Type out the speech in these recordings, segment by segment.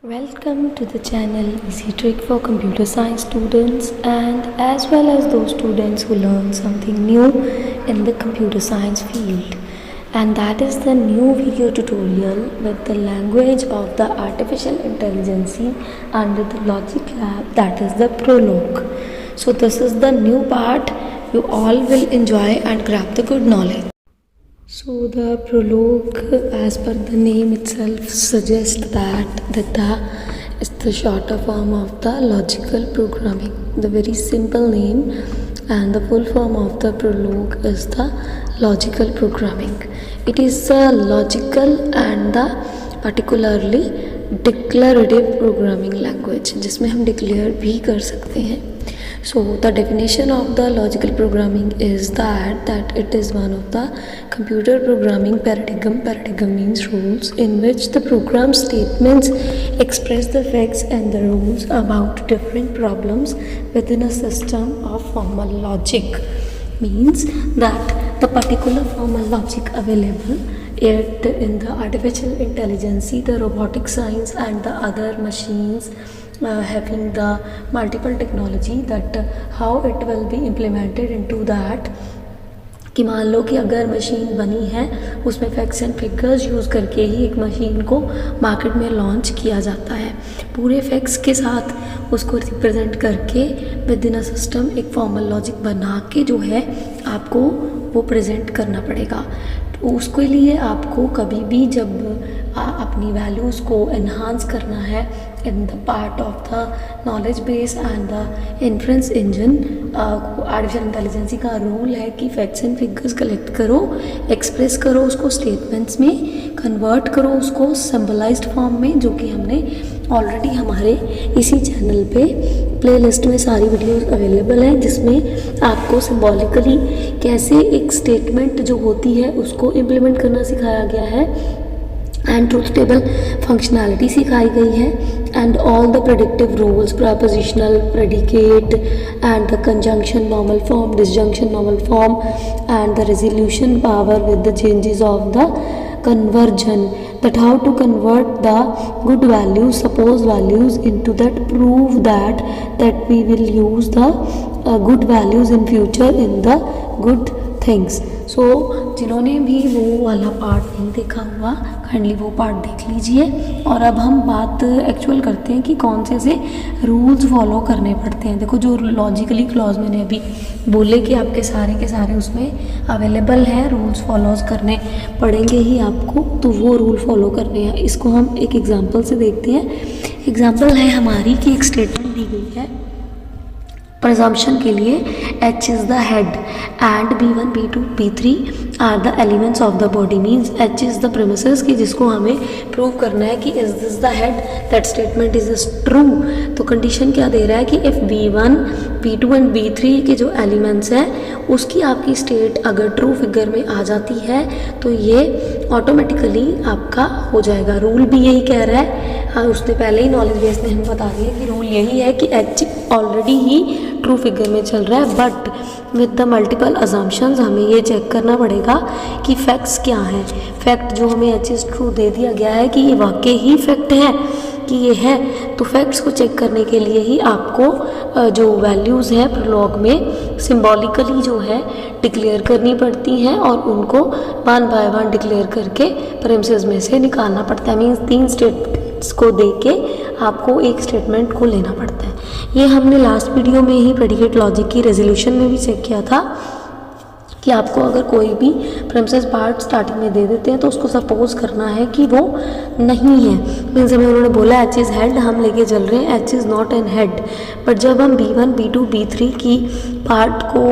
Welcome to the channel Easy Trick for Computer Science students and as well as those students who learn something new in the computer science field, and that is the new video tutorial with the language of the artificial intelligence under the logic lab, that is the prologue. So this is the new part. You all will enjoy and grab the good knowledge. So the prologue, as per the name itself, suggests that is the shorter form of the logical programming. The very simple name and the full form of the prologue is the logical programming. It is a logical and the particularly declarative programming language, जिसमें हम declare भी कर सकते हैं. So the definition of the logical programming is that it is one of the computer programming paradigm. Paradigm means rules in which the program statements express the facts and the rules about different problems within a system of formal logic. Means that the particular formal logic available yet in the artificial intelligence, the robotic science and the other machines having the multiple technology, that how it will be implemented into that कि मान लो कि अगर machine बनी है उसमें facts and figures use करके ही एक machine को मार्केट में लॉन्च किया जाता है, पूरे फैक्ट्स के साथ उसको रिप्रेजेंट करके विद इन अ सिस्टम एक फॉर्मल लॉजिक बना के जो है आपको वो प्रेजेंट करना पड़ेगा. तो उसके लिए आपको कभी भी जब अपनी वैल्यूज़ को एनहांस करना है in the part of the knowledge base and the inference engine, artificial intelligence का रूल है कि फैक्ट्स एंड फिगर्स कलेक्ट करो, एक्सप्रेस करो उसको स्टेटमेंट्स में, कन्वर्ट करो उसको सिंबलाइज्ड फॉर्म में, जो कि हमने ऑलरेडी हमारे इसी चैनल पे प्लेलिस्ट में सारी वीडियोस अवेलेबल हैं, जिसमें आपको सिंबॉलिकली कैसे एक स्टेटमेंट जो होती है उसको इम्प्लीमेंट करना सिखाया गया है एंड ट्रूथ टेबल फंक्शनैलिटी सिखाई गई है and all the predictive rules, prepositional, predicate and the conjunction normal form, disjunction normal form and the resolution power with the changes of the conversion, that how to convert the good values, supposed values into that, prove that we will use the good values in future in the good things. So जिन्होंने भी वो वाला part नहीं देखा हुआ kindly वो part देख लीजिए. और अब हम बात एक्चुअल करते हैं कि कौन से रूल्स फॉलो करने पड़ते हैं. देखो जो लॉजिकली क्लॉज मैंने अभी बोले कि आपके सारे के सारे उसमें अवेलेबल हैं, रूल्स फॉलोज करने पड़ेंगे ही आपको, तो वो रूल फॉलो करने हैं. इसको हम एक एग्जांपल से देखते हैं. एग्जांपल है हमारी कि एक स्टेटमेंट दी गई है प्रजम्पशन के लिए H is the head and B1, B2, B3 are the elements of the body. Means H is the premises कि जिसको हमें प्रूव करना है कि is this the head, that statement is true. तो कंडीशन क्या दे रहा है कि if B1, B2 and B3 के जो एलिमेंट्स हैं उसकी आपकी स्टेट अगर ट्रू फिगर में आ जाती है तो ये ऑटोमेटिकली आपका हो जाएगा. रूल भी यही कह रहा है. हाँ, उसने पहले ही नॉलेज बेस ने हमें बता दिया कि रूल यही है कि H ऑलरेडी ही ट्रू फिगर में चल रहा है, but with the multiple assumptions हमें ये चेक करना पड़ेगा कि फैक्ट्स क्या हैं. फैक्ट जो हमें H इज़ ट्रू दे दिया गया है कि ये वाकई ही फैक्ट है कि ये है, तो फैक्ट्स को चेक करने के लिए ही आपको जो वैल्यूज़ हैं प्रोलॉग में सिंबॉलिकली जो है डिक्लेयर करनी पड़ती हैं और उनको वन बाय वन डिक्लेयर करके प्रेमिसेस में से निकालना पड़ता है. मीन्स 3 स्टेटमेंट्स को दे के आपको एक स्टेटमेंट को लेना पड़ता है. ये हमने लास्ट वीडियो में ही प्रेडिकेट लॉजिक की रेजोल्यूशन में भी चेक किया था कि आपको अगर कोई भी प्रेमिसेस पार्ट स्टार्टिंग में दे देते हैं तो उसको सपोज करना है कि वो नहीं है. मीन्स हमें उन्होंने बोला H इज़ हेड, हम लेके चल रहे हैं H is not an head. But जब हम B1, B2, B3 की पार्ट को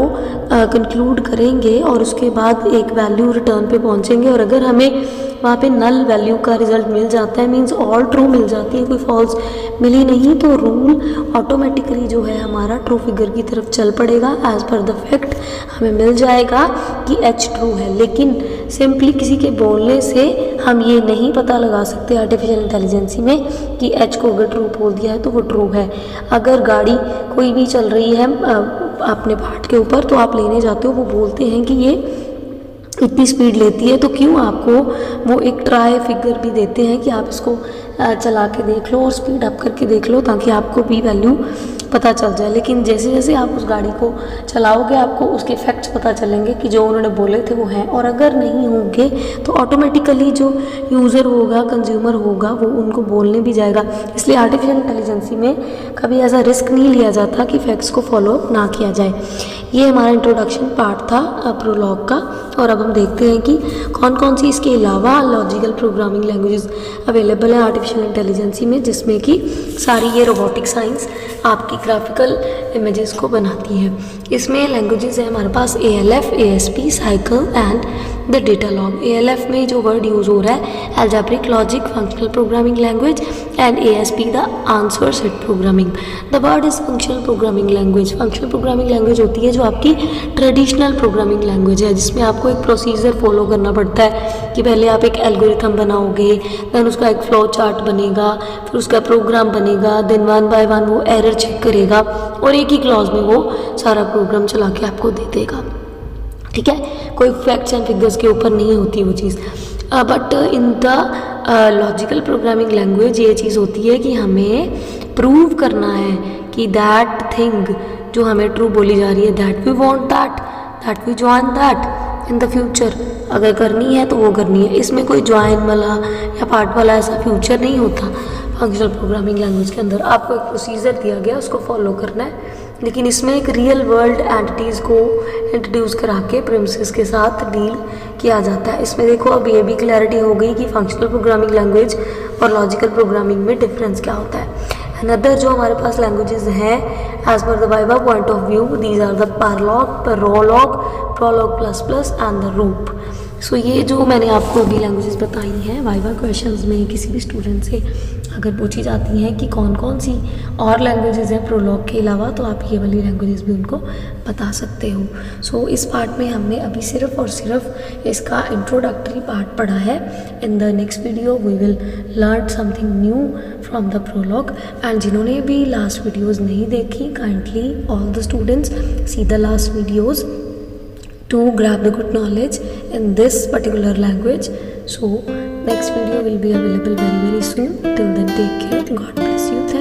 कंक्लूड करेंगे और उसके बाद एक वैल्यू रिटर्न पे पहुंचेंगे और अगर हमें वहाँ पे नल वैल्यू का रिजल्ट मिल जाता है, मीन्स ऑल ट्रू मिल जाती है, कोई फॉल्स मिली नहीं, तो रूल ऑटोमेटिकली जो है हमारा ट्रू फिगर की तरफ चल पड़ेगा. एज पर द फैक्ट हमें मिल जाएगा कि H ट्रू है. लेकिन सिंपली किसी के बोलने से हम ये नहीं पता लगा सकते आर्टिफिशियल इंटेलिजेंसी में कि H को अगर ट्रू बोल दिया है तो वो ट्रू है. अगर गाड़ी कोई भी चल रही है अपने पार्ट के ऊपर तो आप लेने जाते हो, वो बोलते हैं कि ये इतनी स्पीड लेती है, तो क्यों आपको वो एक ट्राई फिगर भी देते हैं कि आप इसको चला के देख लो और स्पीड अप करके देख लो ताकि आपको भी वैल्यू पता चल जाए। लेकिन जैसे जैसे आप उस गाड़ी को चलाओगे आपको उसके इफ़ेक्ट्स पता चलेंगे कि जो उन्होंने बोले थे वो हैं, और अगर नहीं होंगे तो ऑटोमेटिकली जो यूज़र होगा, कंज्यूमर होगा, वो उनको बोलने भी जाएगा। इसलिए आर्टिफिशियल इंटेलिजेंसी में कभी ऐसा रिस्क नहीं लिया जाता कि फैक्ट्स को फॉलो ना किया जाए। ये हमारा इंट्रोडक्शन पार्ट था प्रोलॉग का, और अब हम देखते हैं कि कौन कौन सी इसके अलावा लॉजिकल प्रोग्रामिंग लैंग्वेजेस अवेलेबल है आर्टिफिशियल इंटेलिजेंसी में, जिसमें कि सारी ये रोबोटिक साइंस आपकी ग्राफिकल इमेजेस को बनाती है। इसमें लैंग्वेजेस है हमारे पास ALF, ASP, cycle and the datalog. ALF में जो वर्ड यूज़ हो रहा है algebraic logic functional programming language, and ASP the answer set programming. The word is functional programming language. Functional programming language होती है जो आपकी ट्रेडिशनल प्रोग्रामिंग लैंग्वेज है, जिसमें आपको एक प्रोसीजर फॉलो करना पड़ता है कि पहले आप एक एल्गोरिथम बनाओगे, देन उसका एक फ्लो चार्ट बनेगा, फिर उसका प्रोग्राम बनेगा, देन 1 बाय 1 वो एरर चेक करेगा और एक ही क्लॉज में वो सारा प्रोग्राम चला के आपको दे देगा। ठीक है, कोई फैक्ट्स एंड फिगर्स के ऊपर नहीं होती वो चीज़। But in the logical programming language ये चीज़ होती है कि हमें प्रूव करना है कि दैट थिंग जो हमें ट्रू बोली जा रही है, that we want that we join that in the future, अगर करनी है तो वो करनी है। इसमें कोई ज्वाइन वाला या पार्ट वाला ऐसा फ्यूचर नहीं होता। फंक्शनल प्रोग्रामिंग लैंग्वेज के अंदर आपको एक प्रोसीजर दिया गया, उसको फॉलो करना है, लेकिन इसमें एक रियल वर्ल्ड एंटिटीज़ को इंट्रोड्यूस करा के प्रेमिसेस के साथ डील किया जाता है। इसमें देखो अब ये भी क्लैरिटी हो गई कि फंक्शनल प्रोग्रामिंग लैंग्वेज और लॉजिकल प्रोग्रामिंग में डिफरेंस क्या होता है। अनदर जो हमारे पास लैंग्वेजेस हैं as per the viva point of view, these are the Parlog, Prolog, Prolog plus plus and the रूप। सो ये जो मैंने आपको भी लैंग्वेजेस बताई हैं, वाइवा क्वेश्चंस में किसी भी स्टूडेंट से अगर पूछी जाती हैं कि कौन कौन सी और लैंग्वेजेस हैं प्रोलॉग के अलावा, तो आप ये वाली लैंग्वेजेस भी उनको बता सकते हो। सो इस पार्ट में हमने अभी सिर्फ और सिर्फ इसका इंट्रोडक्टरी पार्ट पढ़ा है। In the next video we will learn something new from the prologue. And जिन्होंने भी लास्ट वीडियोज़ नहीं देखी, kindly all the students see the last videos to grab the good knowledge in this particular language. So next video will be available very soon. Till then, take care. God bless you.